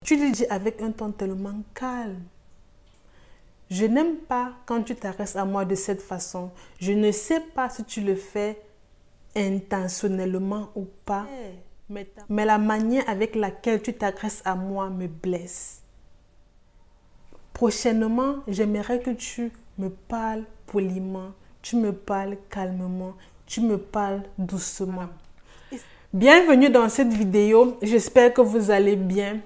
Tu lui dis avec un ton tellement calme. Je n'aime pas quand tu t'adresses à moi de cette façon. Je ne sais pas si tu le fais intentionnellement ou pas. Mais la manière avec laquelle tu t'adresses à moi me blesse. Prochainement, j'aimerais que tu me parles poliment, tu me parles calmement, tu me parles doucement. Bienvenue dans cette vidéo, j'espère que vous allez bien.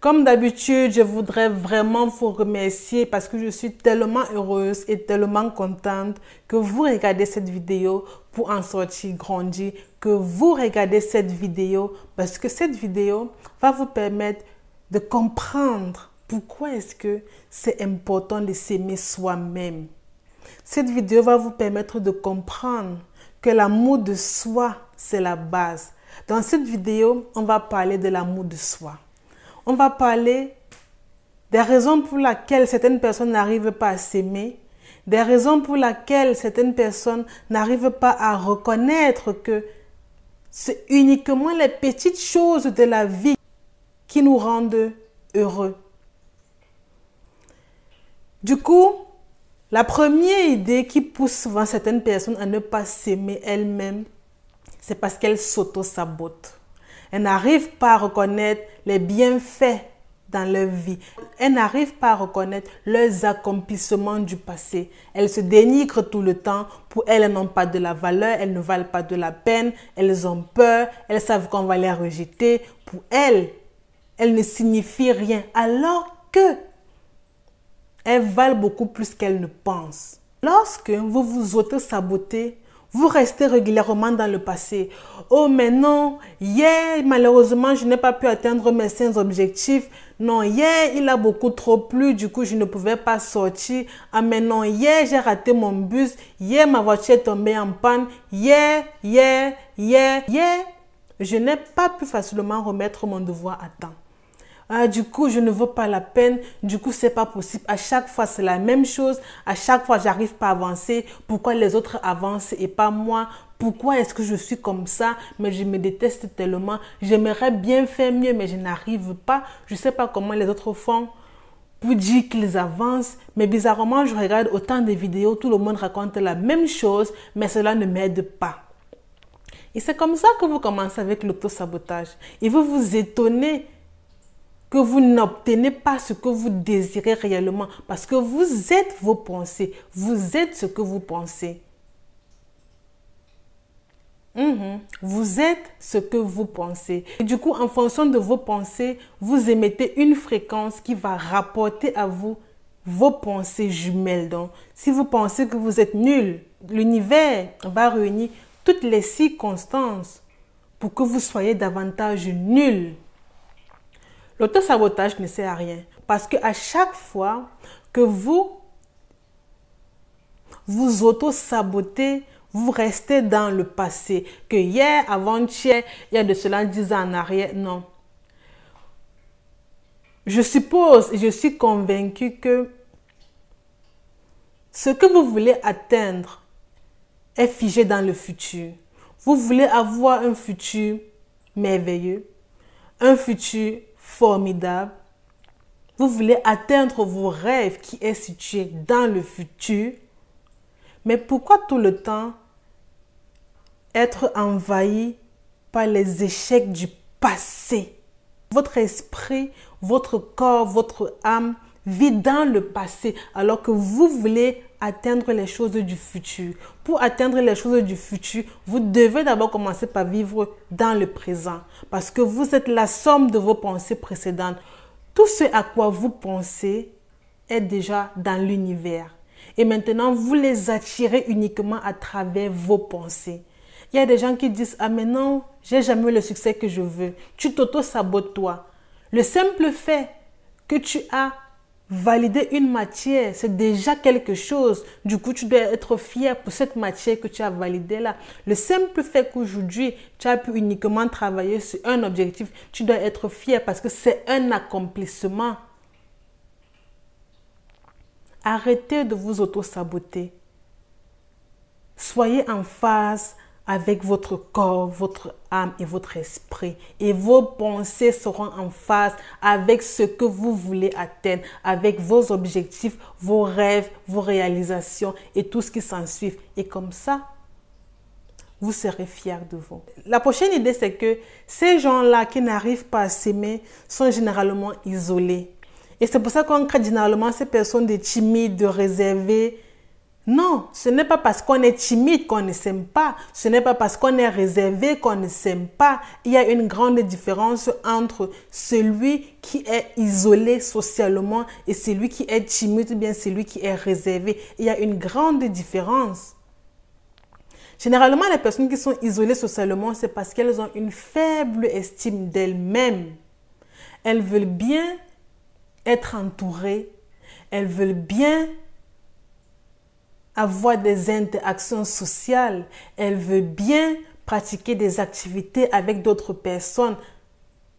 Comme d'habitude, je voudrais vraiment vous remercier parce que je suis tellement heureuse et tellement contente que vous regardez cette vidéo pour en sortir grandi, que vous regardez cette vidéo parce que cette vidéo va vous permettre de comprendre pourquoi est-ce que c'est important de s'aimer soi-même. Cette vidéo va vous permettre de comprendre que l'amour de soi, c'est la base. Dans cette vidéo, on va parler de l'amour de soi. On va parler des raisons pour lesquelles certaines personnes n'arrivent pas à s'aimer, des raisons pour lesquelles certaines personnes n'arrivent pas à reconnaître que c'est uniquement les petites choses de la vie qui nous rendent heureux. Du coup, la première idée qui pousse souvent certaines personnes à ne pas s'aimer elles-mêmes, c'est parce qu'elles s'auto-sabotent. Elles n'arrivent pas à reconnaître les bienfaits dans leur vie. Elles n'arrivent pas à reconnaître leurs accomplissements du passé. Elles se dénigrent tout le temps. Pour elles, elles n'ont pas de la valeur, elles ne valent pas de la peine, elles ont peur, elles savent qu'on va les rejeter. Pour elles, elles ne signifient rien. Alors que elles valent beaucoup plus qu'elles ne pensent. Lorsque vous vous auto-sabotez, vous restez régulièrement dans le passé. Oh, mais non, hier, malheureusement, je n'ai pas pu atteindre mes 5 objectifs. Non, hier, il a beaucoup trop plu, du coup, je ne pouvais pas sortir. Ah, mais non, hier, j'ai raté mon bus. Hier, ma voiture est tombée en panne. Hier, je n'ai pas pu facilement remettre mon devoir à temps. Ah, du coup, je ne veux pas la peine. Du coup, c'est pas possible. À chaque fois, c'est la même chose. À chaque fois, j'arrive pas à avancer. Pourquoi les autres avancent et pas moi? Pourquoi est-ce que je suis comme ça? Mais je me déteste tellement. J'aimerais bien faire mieux, mais je n'arrive pas. Je sais pas comment les autres font pour dire qu'ils avancent. Mais bizarrement, je regarde autant de vidéos. Tout le monde raconte la même chose, mais cela ne m'aide pas. Et c'est comme ça que vous commencez avec l'auto-sabotage. Et vous vous étonnez que vous n'obtenez pas ce que vous désirez réellement parce que vous êtes vos pensées. Vous êtes ce que vous pensez. Vous êtes ce que vous pensez. Et du coup, en fonction de vos pensées, vous émettez une fréquence qui va rapporter à vous vos pensées jumelles. Donc, si vous pensez que vous êtes nul, l'univers va réunir toutes les circonstances pour que vous soyez davantage nul. L'auto-sabotage ne sert à rien parce qu'à chaque fois que vous auto-sabotez, vous restez dans le passé. Que hier, avant-hier, il y a de cela 10 ans en arrière, non. Je suppose et je suis convaincue que ce que vous voulez atteindre est figé dans le futur. Vous voulez avoir un futur merveilleux, un futur formidable. Vous voulez atteindre vos rêves qui est situé dans le futur. Mais pourquoi tout le temps être envahi par les échecs du passé? Votre esprit, votre corps, votre âme vit dans le passé alors que vous voulez atteindre les choses du futur. Pour atteindre les choses du futur, vous devez d'abord commencer par vivre dans le présent parce que vous êtes la somme de vos pensées précédentes. Tout ce à quoi vous pensez est déjà dans l'univers. Et maintenant, vous les attirez uniquement à travers vos pensées. Il y a des gens qui disent « Ah mais non, j'ai jamais eu le succès que je veux. » Tu t'auto-sabotes toi. Le simple fait que tu as validé une matière, c'est déjà quelque chose. Du coup, tu dois être fier pour cette matière que tu as validée là. Le simple fait qu'aujourd'hui, tu as pu uniquement travailler sur un objectif, tu dois être fier parce que c'est un accomplissement. Arrêtez de vous auto-saboter. Soyez en phase avec votre corps, votre âme et votre esprit. Et vos pensées seront en phase avec ce que vous voulez atteindre, avec vos objectifs, vos rêves, vos réalisations et tout ce qui s'ensuit. Et comme ça, vous serez fiers de vous. La prochaine idée, c'est que ces gens-là qui n'arrivent pas à s'aimer sont généralement isolés. Et c'est pour ça qu'on crée généralement ces personnes de timides, de réservées. Non, ce n'est pas parce qu'on est timide qu'on ne s'aime pas. Ce n'est pas parce qu'on est réservé qu'on ne s'aime pas. Il y a une grande différence entre celui qui est isolé socialement et celui qui est timide ou bien celui qui est réservé. Il y a une grande différence. Généralement, les personnes qui sont isolées socialement, c'est parce qu'elles ont une faible estime d'elles-mêmes. Elles veulent bien être entourées. Elles veulent bien avoir des interactions sociales. Elles veulent bien pratiquer des activités avec d'autres personnes,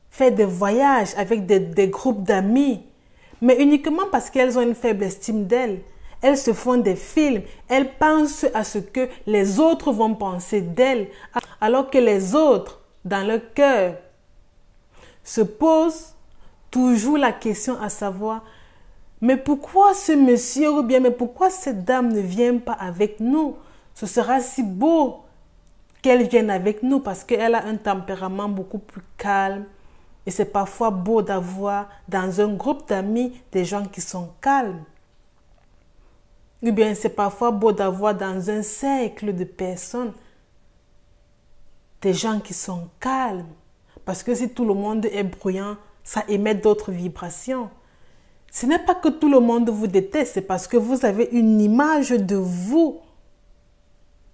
faire des voyages avec des groupes d'amis, mais uniquement parce qu'elles ont une faible estime d'elles. Elles se font des films, elles pensent à ce que les autres vont penser d'elles, alors que les autres, dans leur cœur, se posent toujours la question à savoir: mais pourquoi ce monsieur ou bien mais pourquoi cette dame ne vient pas avec nous? Ce sera si beau qu'elle vienne avec nous parce qu'elle a un tempérament beaucoup plus calme. Et c'est parfois beau d'avoir dans un groupe d'amis des gens qui sont calmes. Ou bien c'est parfois beau d'avoir dans un cercle de personnes des gens qui sont calmes. Parce que si tout le monde est bruyant, ça émet d'autres vibrations. Ce n'est pas que tout le monde vous déteste, c'est parce que vous avez une image de vous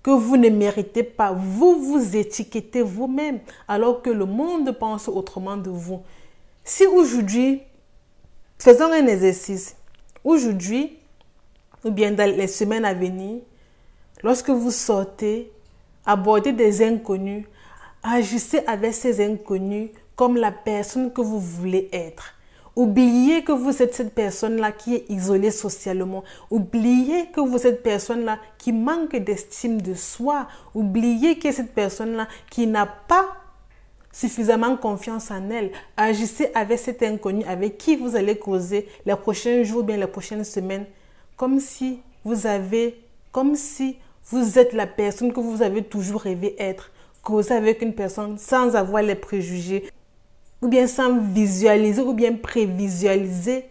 que vous ne méritez pas. Vous vous étiquetez vous-même alors que le monde pense autrement de vous. Si aujourd'hui, faisons un exercice. Aujourd'hui, ou bien dans les semaines à venir, lorsque vous sortez, abordez des inconnus, agissez avec ces inconnus comme la personne que vous voulez être. Oubliez que vous êtes cette personne-là qui est isolée socialement. Oubliez que vous êtes cette personne-là qui manque d'estime de soi. Oubliez que cette personne-là qui n'a pas suffisamment confiance en elle. Agissez avec cet inconnu avec qui vous allez causer les prochains jours, bien les prochaines semaines, comme si vous êtes la personne que vous avez toujours rêvé être. Causer avec une personne sans avoir les préjugés, ou bien sans visualiser, ou bien prévisualiser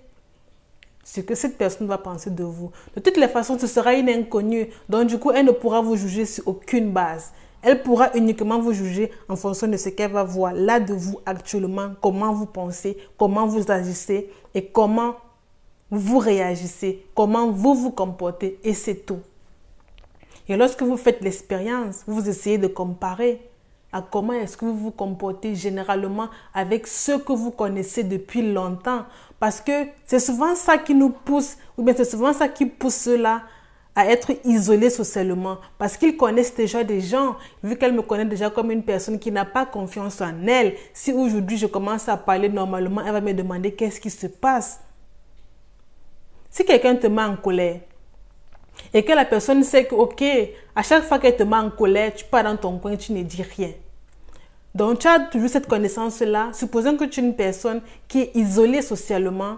ce que cette personne va penser de vous. De toutes les façons, ce sera une inconnue. Donc, du coup, elle ne pourra vous juger sur aucune base. Elle pourra uniquement vous juger en fonction de ce qu'elle va voir là de vous actuellement, comment vous pensez, comment vous agissez et comment vous réagissez, comment vous vous comportez, et c'est tout. Et lorsque vous faites l'expérience, vous essayez de comparer à comment est-ce que vous vous comportez généralement avec ceux que vous connaissez depuis longtemps. Parce que c'est souvent ça qui nous pousse, ou bien c'est souvent ça qui pousse ceux-là à être isolés socialement. Parce qu'ils connaissent déjà des gens. Vu qu'elle me connaît déjà comme une personne qui n'a pas confiance en elle, si aujourd'hui je commence à parler normalement, elle va me demander qu'est-ce qui se passe. Si quelqu'un te met en colère, et que la personne sait que, ok, à chaque fois qu'elle te met en colère, tu pars dans ton coin, tu ne dis rien. Donc, tu as toujours cette connaissance-là. Supposons que tu es une personne qui est isolée socialement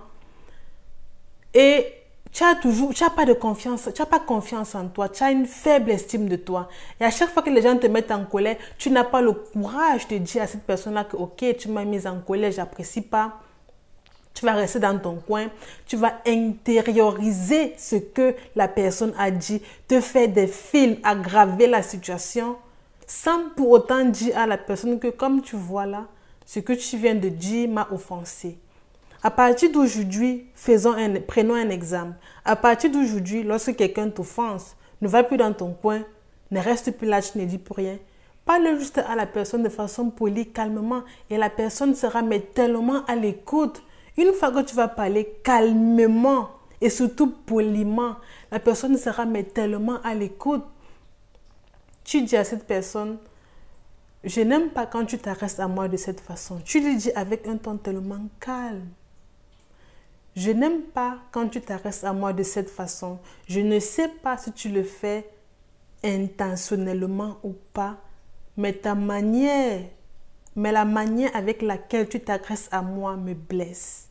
et tu n'as pas de confiance, tu n'as pas confiance en toi, tu as une faible estime de toi. Et à chaque fois que les gens te mettent en colère, tu n'as pas le courage de dire à cette personne-là que, ok, tu m'as mise en colère, j'apprécie pas. Tu vas rester dans ton coin, tu vas intérioriser ce que la personne a dit, te faire des films, aggraver la situation, sans pour autant dire à la personne que comme tu vois là, ce que tu viens de dire m'a offensé. À partir d'aujourd'hui, prenons un exemple. À partir d'aujourd'hui, lorsque quelqu'un t'offense, ne va plus dans ton coin, ne reste plus là, tu ne dis plus rien. Parle juste à la personne de façon polie, calmement, et la personne sera mais tellement à l'écoute. Une fois que tu vas parler calmement et surtout poliment, la personne sera mais tellement à l'écoute. Tu dis à cette personne, je n'aime pas quand tu t'arrêtes à moi de cette façon. Tu lui dis avec un ton tellement calme. Je n'aime pas quand tu t'arrêtes à moi de cette façon. Je ne sais pas si tu le fais intentionnellement ou pas, mais mais la manière avec laquelle tu t'adresses à moi me blesse.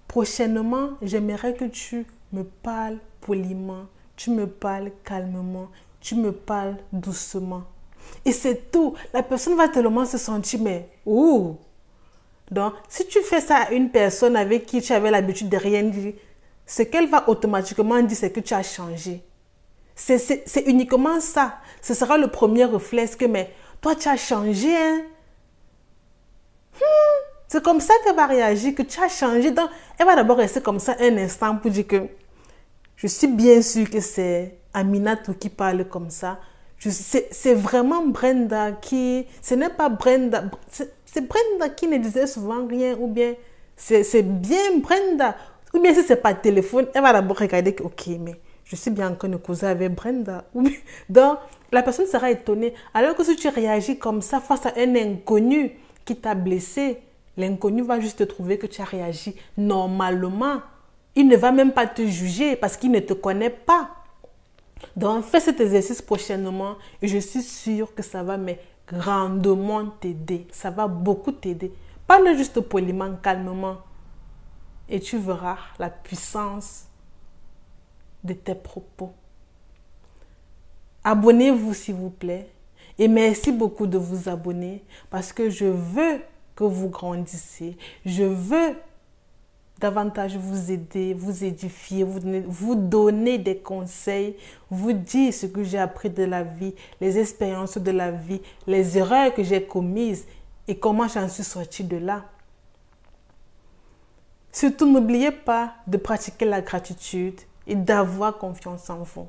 Prochainement, j'aimerais que tu me parles poliment, tu me parles calmement, tu me parles doucement. Et c'est tout. La personne va tellement se sentir, mais ouh! Donc, si tu fais ça à une personne avec qui tu avais l'habitude de rien dire, ce qu'elle va automatiquement dire, c'est que tu as changé. C'est uniquement ça. Ce sera le premier réflexe que, mais toi, tu as changé, hein? C'est comme ça qu'elle va réagir, que tu as changé. Donc, elle va d'abord rester comme ça un instant pour dire que je suis bien sûre que c'est Aminatou qui parle comme ça. C'est vraiment Brenda qui... Ce n'est pas Brenda. C'est Brenda qui ne disait souvent rien, ou bien c'est bien Brenda. Ou bien si ce n'est pas téléphone, elle va d'abord regarder que, ok, mais je suis bien en train de causer avec Brenda. Donc, la personne sera étonnée. Alors que si tu réagis comme ça face à un inconnu qui t'a blessé, l'inconnu va juste trouver que tu as réagi normalement. Il ne va même pas te juger parce qu'il ne te connaît pas. Donc, fais cet exercice prochainement et je suis sûre que ça va grandement t'aider. Ça va beaucoup t'aider. Parle juste poliment, calmement et tu verras la puissance de tes propos. Abonnez-vous s'il vous plaît et merci beaucoup de vous abonner parce que je veux que vous grandissiez. Je veux davantage vous aider, vous édifier, vous donner des conseils, vous dire ce que j'ai appris de la vie, les expériences de la vie, les erreurs que j'ai commises et comment j'en suis sortie de là. Surtout, n'oubliez pas de pratiquer la gratitude et d'avoir confiance en vous.